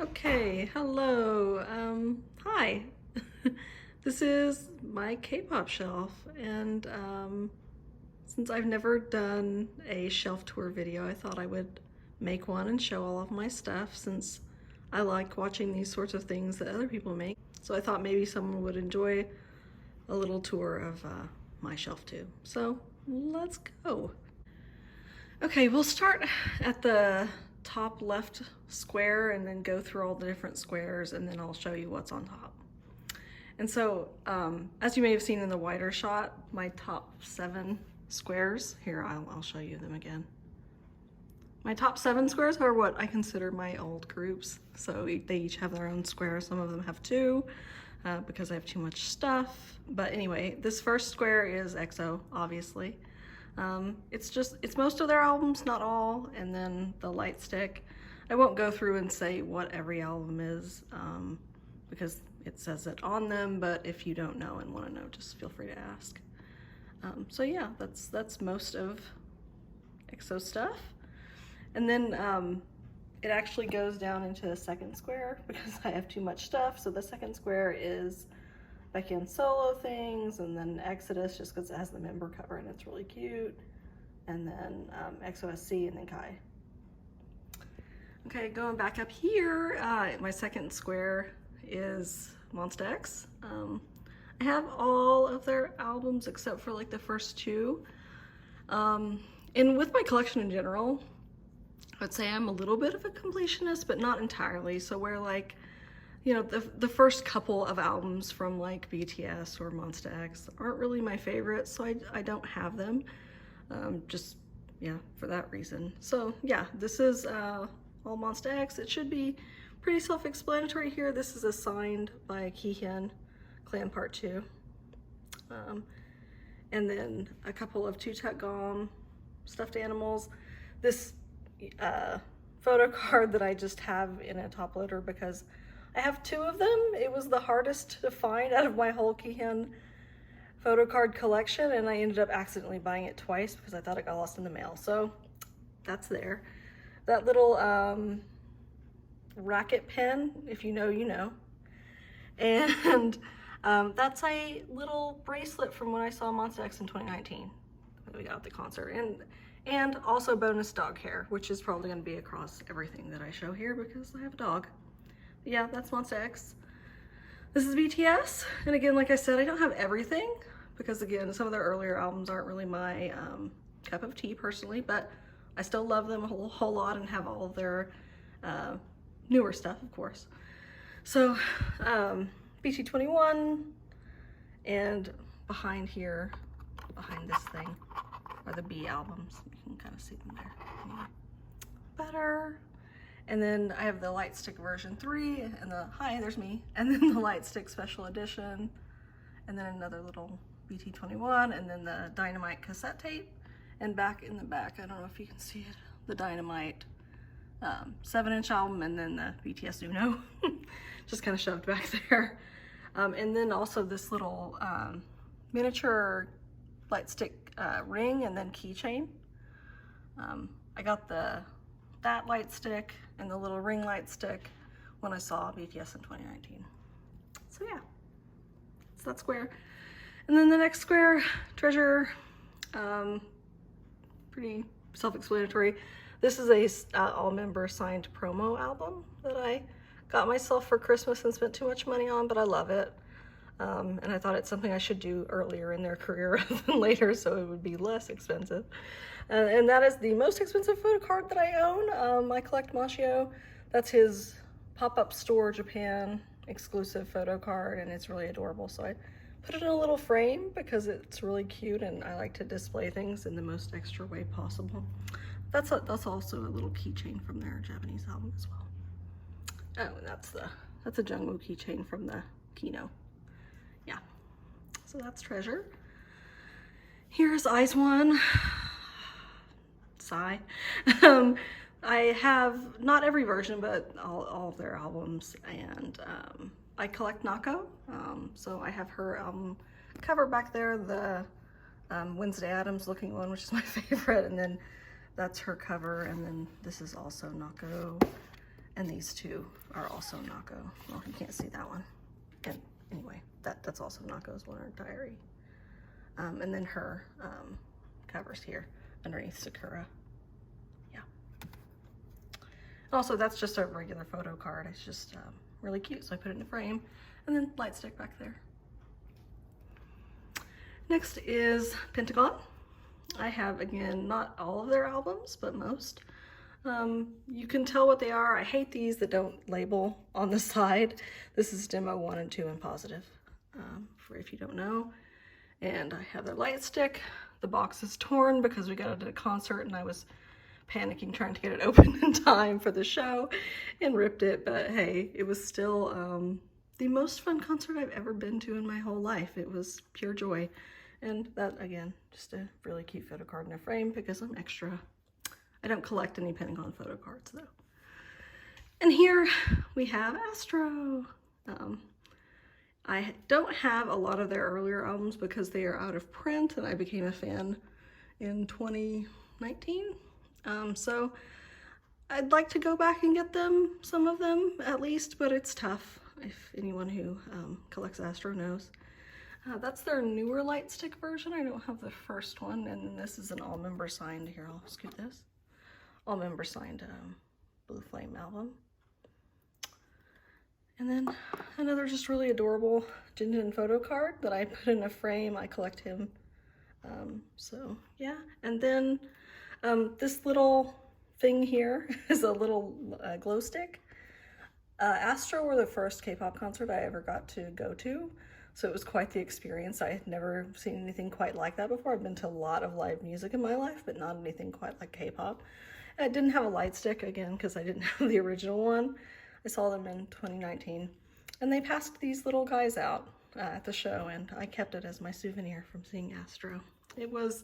Okay, hello. Hi. This is my K-pop shelf, and since I've never done a shelf tour video, I thought I would make one and show all of my stuff since I like watching these sorts of things that other people make. So I thought maybe someone would enjoy a little tour of my shelf too. So let's go. Okay, we'll start at the top left square and then go through all the different squares, and then I'll show you what's on top. And so, as you may have seen in the wider shot, my top 7 squares, here I'll show you them again. My top 7 squares are what I consider my old groups. So they each have their own square. Some of them have 2 because I have too much stuff. But anyway, this first square is EXO, obviously. It's most of their albums, not all, and then the light stick. I won't go through and say what every album is because it says it on them, but if you don't know and want to know, just feel free to ask. So yeah, that's most of EXO stuff. And then it actually goes down into the second square because I have too much stuff. So the second square is Baekhyun solo things, and then Exodus just because it has the member cover and it's really cute, and then EXO-SC, and then Kai. Okay, going back up here, my second square is Monsta X. I have all of their albums except for like the first 2. And with my collection in general, I would say I'm a little bit of a completionist, but not entirely. So where like, you know, the first couple of albums from like BTS or Monsta X aren't really my favorites, so I don't have them, just, yeah, for that reason. So yeah, this is all Monsta X. It should be pretty self-explanatory here. This is assigned by Kihyun, Clan Part 2. And then a couple of Taegom stuffed animals. This photo card that I just have in a top loader because I have 2 of them. It was the hardest to find out of my whole Kihyun photo card collection, and I ended up accidentally buying it twice because I thought it got lost in the mail. So that's there. That little racket pen, if you know, you know. And that's a little bracelet from when I saw Monsta X in 2019 that we got at the concert. And also bonus dog hair, which is probably going to be across everything that I show here because I have a dog. But yeah, that's Monsta X. This is BTS, and again, like I said, I don't have everything because again, some of their earlier albums aren't really my cup of tea personally, but I still love them a whole lot and have all of their newer stuff, of course. So BT21, and behind here, behind this thing, are the B albums. You can kind of see them there. Yeah. Better. And then I have the light stick version 3 and the, hi, there's me. And then the light stick special edition. And then another little BT21, and then the Dynamite cassette tape. And back in the back, I don't know if you can see it, the Dynamite 7-inch album, and then the BTS Uno. Just kind of shoved back there. And then also this little miniature light stick ring and then keychain. I got that light stick and the little ring light stick when I saw BTS in 2019. So yeah, it's that square. And then the next square, Treasure, pretty self-explanatory. This is a all-member signed promo album that I got myself for Christmas and spent too much money on, but I love it. And I thought it's something I should do earlier in their career rather than later, so it would be less expensive. And that is the most expensive photo card that I own. I collect Mashio. That's his pop-up store Japan exclusive photo card, and it's really adorable. So I put it in a little frame because it's really cute, and I like to display things in the most extra way possible. That's also a little keychain from their Japanese album as well. Oh, and that's a Jungwoo keychain from the Kino. Yeah, so that's Treasure. Here's IZ*ONE. Sigh. I have not every version, but all of their albums, and I collect Nako. So I have her album cover back there, the Wednesday Addams looking one, which is my favorite, and then that's her cover, and then this is also Nako. And these two are also Nako. Well, you can't see that one. And anyway, that's also Nako's Winter Diary. And then her covers here underneath Sakura. Yeah. And also, that's just a regular photo card. It's just really cute, so I put it in a frame. And then light stick back there. Next is Pentagon. I have, again, not all of their albums, but most. You can tell what they are. I hate these that don't label on the side. This is demo 1 and 2 and positive, for if you don't know. And I have their light stick. The box is torn because we got it at a concert and I was panicking trying to get it open in time for the show and ripped it. But hey, it was still the most fun concert I've ever been to in my whole life. It was pure joy. And that, again, just a really cute photo card in a frame because I'm extra. I don't collect any Pentagon photo cards though. And here we have Astro. I don't have a lot of their earlier albums because they are out of print and I became a fan in 2019. So I'd like to go back and get them, some of them at least, but it's tough if anyone who collects Astro knows. That's their newer light stick version. I don't have the first one, and then this is an all member signed, here I'll scoot this, all member signed Blue Flame album. And then another just really adorable Jinjin photo card that I put in a frame. I collect him. So yeah, and then this little thing here is a little glow stick. Astro were the first K-pop concert I ever got to go to, so it was quite the experience. I had never seen anything quite like that before. I've been to a lot of live music in my life, but not anything quite like K-pop. I didn't have a light stick, again, because I didn't have the original one. I saw them in 2019, and they passed these little guys out at the show, and I kept it as my souvenir from seeing Astro. It was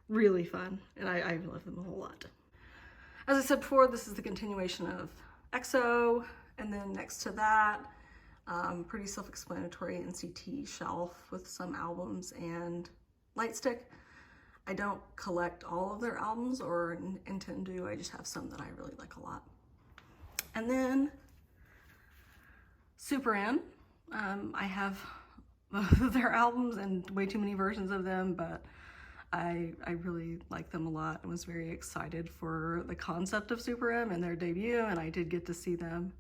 really fun, and I love them a whole lot. As I said before, this is the continuation of EXO, and then next to that, pretty self-explanatory NCT shelf with some albums and light stick. I don't collect all of their albums or intend to. I just have some that I really like a lot. And then SuperM. I have both of their albums and way too many versions of them, but I really like them a lot and was very excited for the concept of SuperM and their debut, and I did get to see them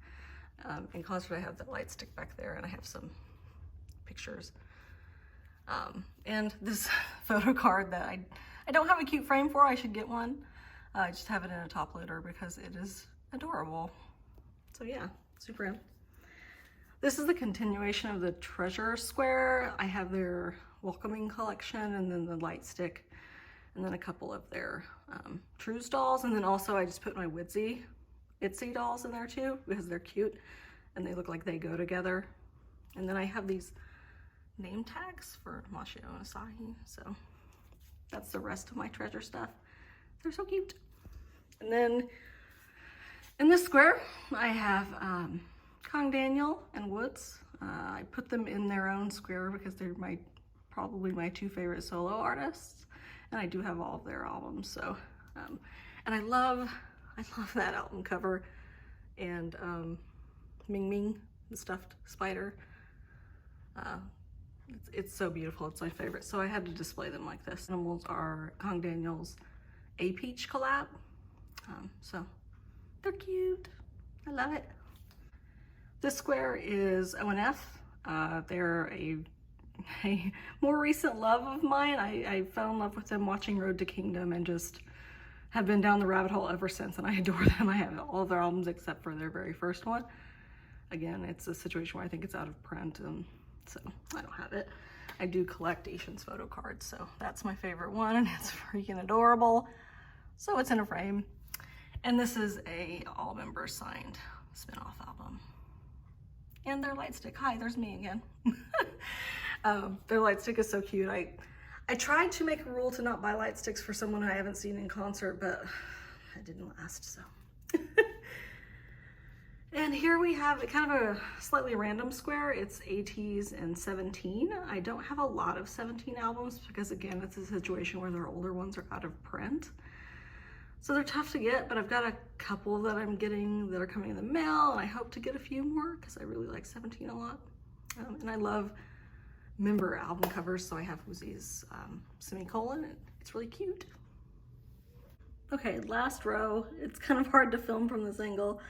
in concert. I have the light stick back there and I have some pictures. And this photo card that I don't have a cute frame for, I should get one. I just have it in a top loader because it is adorable. So yeah, SuperM. This is the continuation of the Treasure Square. I have their Welcoming collection and then the light stick and then a couple of their Trues dolls, and then also I just put my Woodz Itsy dolls in there too because they're cute and they look like they go together. And then I have these name tags for Mashio and Asahi, so that's the rest of my Treasure stuff. They're so cute. And then in this square I have Kang Daniel and Woodz. I put them in their own square because they're probably my two favorite solo artists, and I do have all of their albums. So and I love that album cover, and Ming Ming, the stuffed spider. It's so beautiful. It's my favorite, so I had to display them like this. Animals are Kang Daniel's A Peach collab, so they're cute. I love it. This square is ONF. They're a more recent love of mine. I fell in love with them watching Road to Kingdom and just have been down the rabbit hole ever since, and I adore them. I have all their albums except for their very first one. Again, it's a situation where I think it's out of print, and so I don't have it. I do collect Asian's photo cards, so that's my favorite one, and it's freaking adorable. So it's in a frame. And this is a all members signed spin-off album. And their light stick. Hi, there's me again. Their light stick is so cute. I tried to make a rule to not buy light sticks for someone I haven't seen in concert, but it didn't last, so. And here we have kind of a slightly random square. It's Ateez and 17. I don't have a lot of 17 albums because, again, it's a situation where their older ones are out of print. So they're tough to get, but I've got a couple that I'm getting that are coming in the mail, and I hope to get a few more because I really like 17 a lot. And I love member album covers, so I have Woodz semicolon. It's really cute. Okay, last row. It's kind of hard to film from this angle.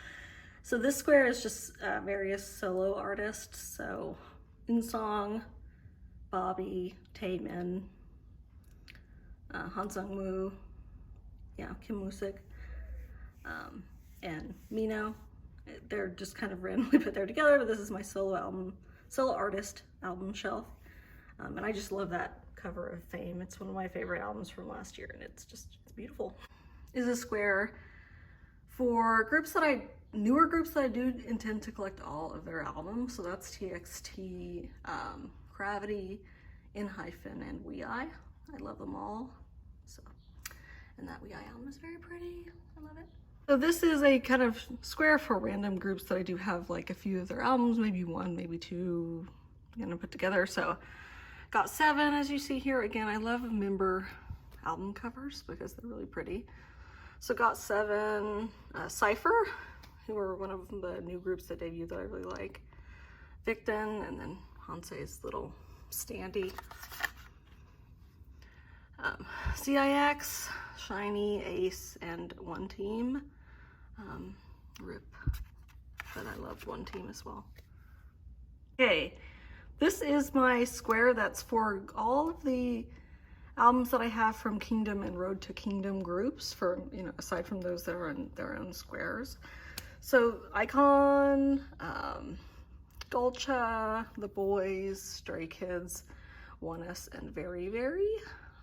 So this square is just various solo artists. So In-song, Bobby, Taemin, Han Sung-woo, yeah, Kim Woo-sik, and Mino. They're just kind of randomly put there together, but this is my solo artist album shelf. And I just love that cover of Fame. It's one of my favorite albums from last year, and it's beautiful. Is a square for newer groups that I do intend to collect all of their albums. So that's TXT, Gravity, ENHYPEN, and WeI. I love them all. So, and that WeI album is very pretty. I love it. So this is a kind of square for random groups that I do have like a few of their albums, maybe one, maybe two, I'm gonna put together. So got 7, as you see here. Again, I love member album covers because they're really pretty. So got 7, Cypher, who are one of the new groups that debuted that I really like. Victon, and then Hanse's little standee. CIX, Shiny, Ace, and One Team. RIP, but I love One Team as well. Okay, this is my square that's for all of the albums that I have from Kingdom and Road to Kingdom groups, for, you know, aside from those that are in their own squares. So iKON, Dolce, The Boys, Stray Kids, ONE and Very Very.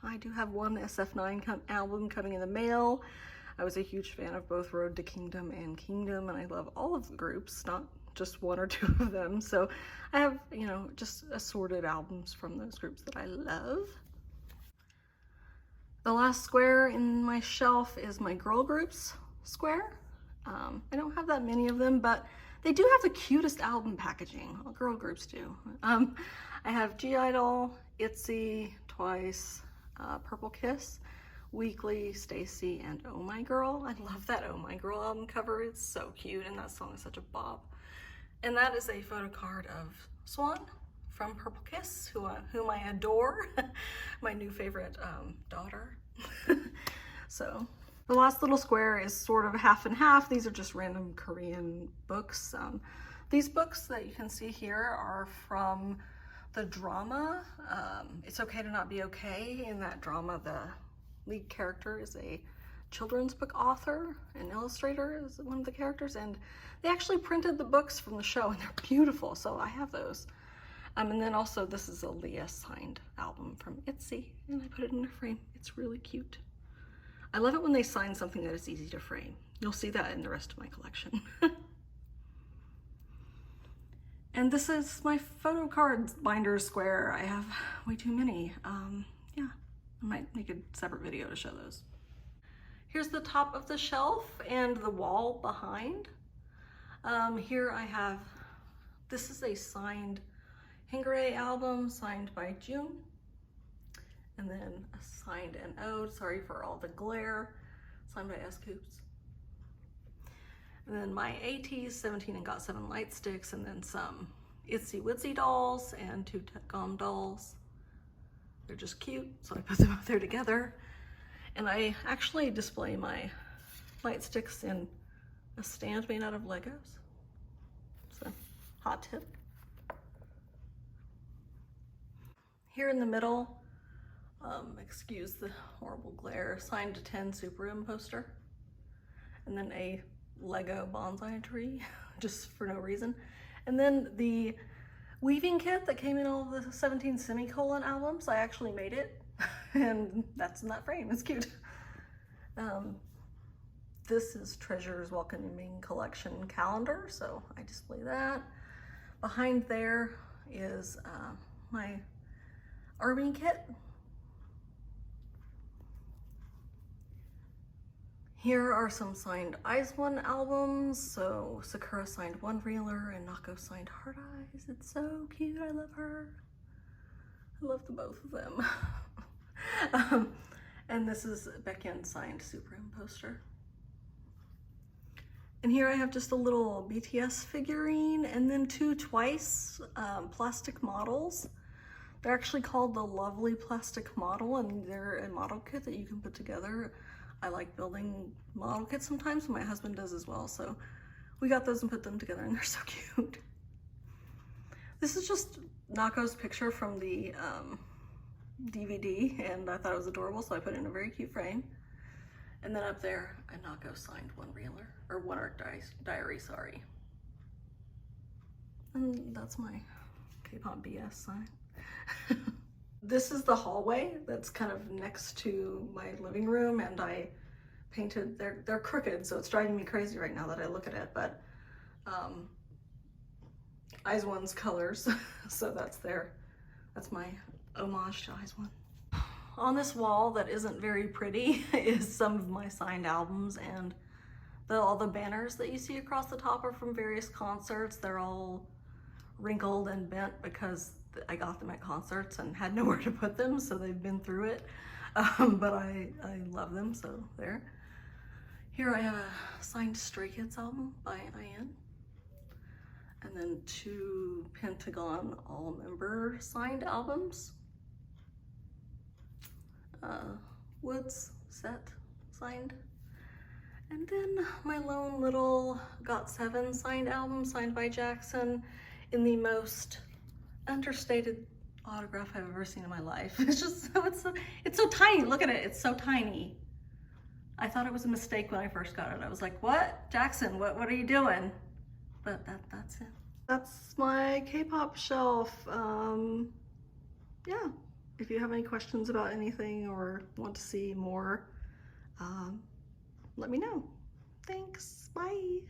I do have one SF9 album coming in the mail. I was a huge fan of both Road to Kingdom and Kingdom, and I love all of the groups, not just 1 or 2 of them. So I have, you know, just assorted albums from those groups that I love. The last square in my shelf is my girl groups square. I don't have that many of them, but they do have the cutest album packaging. All girl groups do. I have (G)I-DLE, ITZY, TWICE, Purple Kiss, Weekly, Stacy, and Oh My Girl. I love that Oh My Girl album cover. It's so cute, and that song is such a bop. And that is a photo card of Swan from Purple Kiss, whom I adore. My new favorite daughter. So the last little square is sort of half and half. These are just random Korean books. These books that you can see here are from the drama, It's Okay to Not Be Okay. In that drama, the lead character is a children's book author, an illustrator is one of the characters, and they actually printed the books from the show, and they're beautiful, so I have those. And then also this is a Leah signed album from ITZY, and I put it in a frame. It's really cute. I love it when they sign something that is easy to frame. You'll see that in the rest of my collection. And this is my photo cards binder square. I have way too many. Yeah, I might make a separate video to show those. Here's the top of the shelf and the wall behind. Here I have, this is a signed Hingare album signed by June. And then a signed NO, sorry for all the glare, signed by S-Coops. And then my Ateez 17 and Got 7 light sticks, and then some Itsy Witsy dolls and 2 Tetgom dolls. They're just cute, so I put them up there together. And I actually display my light sticks in a stand made out of Legos. So, hot tip. Here in the middle, excuse the horrible glare, signed to 10 SuperM poster. And then a Lego bonsai tree, just for no reason. And then the weaving kit that came in all the 17 semicolon albums, I actually made it, and that's in that frame. It's cute. This is Treasure's Welcoming Collection calendar, so I display that. Behind there is my Army kit. Here are some signed IZ*ONE albums. So Sakura signed One Reeler and Nako signed Heart Eyes. It's so cute, I love her. I love the both of them. And this is Baekhyun's signed SuperM poster. And here I have just a little BTS figurine and then two Twice plastic models. They're actually called the Lovely Plastic Model, and they're a model kit that you can put together. I like building model kits sometimes, and my husband does as well, so we got those and put them together, and they're so cute. This is just Nako's picture from the DVD, and I thought it was adorable, so I put it in a very cute frame. And then up there, a Nako signed one reeler, or one art diary, sorry. And that's my Kpop BS sign. This is the hallway that's kind of next to my living room, and I painted, they're crooked, so it's driving me crazy right now that I look at it, but IZ*ONE's colors, so that's my homage to IZ*ONE. On this wall that isn't very pretty is some of my signed albums, and all the banners that you see across the top are from various concerts. They're all wrinkled and bent because I got them at concerts and had nowhere to put them, so they've been through it. But I love them, so there. Here I have a signed Stray Kids album by IN. And then two Pentagon all-member signed albums. Woodz set signed. And then my lone little GOT7 signed album signed by Jackson in the most understated autograph I've ever seen in my life. It's just it's so tiny. Look at it, it's so tiny. I thought it was a mistake when I first got it. I was like, what? Jackson, what are you doing? But that's it. That's my K-pop shelf. Yeah, if you have any questions about anything or want to see more, let me know. Thanks, bye.